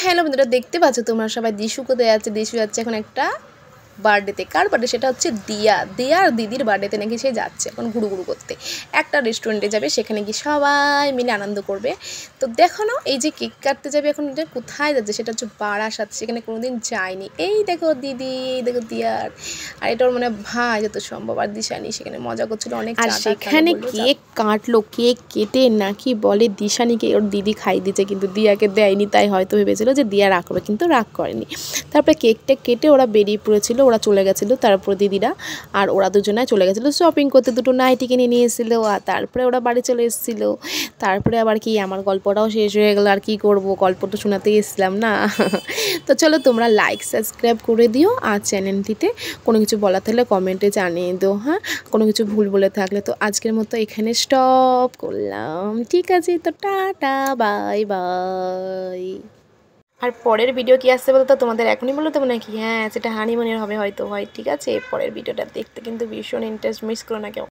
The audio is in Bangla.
হ্যালো বন্ধুরা, দেখতে পাচ্ছ তোমরা সবাই দিশু কোথায় যাচ্ছে। দিশু যাচ্ছে এখন একটা বার্থডেতে। কার বার্থডে? সেটা হচ্ছে দিয়া আর দিদির বার্থডেতে নাকি সে যাচ্ছে এখন ঘুরু করতে। একটা রেস্টুরেন্টে যাবে, সেখানে গিয়ে সবাই মিলে আনন্দ করবে। তো দেখো না, এই যে কেক কাটতে যাবে এখন, কোথায় যাচ্ছে সেটা হচ্ছে বারাসাত। সেখানে কোনোদিন যায়নি। এই দেখো দিদি, এই দেখো দিয়ার, আর এটা ওর মানে ভাই যত সম্ভব, আর দিশানি সেখানে মজা করছিল অনেক। আর সেখানে কেক কাটলো, কেক কেটে নাকি বলে দিশানিকে ওর দিদি খাই দিচ্ছে, কিন্তু দিয়াকে দেয়নি। তাই হয়তো ভেবেছিল যে দিয়া রাগ করবে, কিন্তু রাগ করেনি। তারপরে কেকটা কেটে ওরা বেরিয়ে পড়েছিল, ওরা চলে গেছিলো। তারপর দিদিরা আর ওরা দুজনায় চলে গেছিলো শপিং করতে, দুটো নাইটি কিনে নিয়ে এসেছিলো। আর তারপরে ওরা বাড়ি চলে এসেছিলো। তারপরে আবার কি আমার গল্পটাও শেষ হয়ে গেলো। আর কি করব, গল্প তো শোনাতেই এসেছিলাম না। তো চলো তোমরা লাইক সাবস্ক্রাইব করে দিও, আর চ্যানেলটিতে কোনো কিছু বলার থাকলে কমেন্টে জানিয়ে দিও। হ্যাঁ, কোনো কিছু ভুল বলে থাকলে। তো আজকের মতো এখানে স্টপ করলাম, ঠিক আছে? তো টাটা, বাই বাই। আর পরের ভিডিও কি আসছে বলতো? তোমাদের এখনই বলো তো নাকি? হ্যাঁ, সেটা হানিমুনের হবে হয়তো, হয়। ঠিক আছে, পরের ভিডিওটা দেখতে কিন্তু ভীষণ ইন্টারেস্ট, মিস করো না কেউ।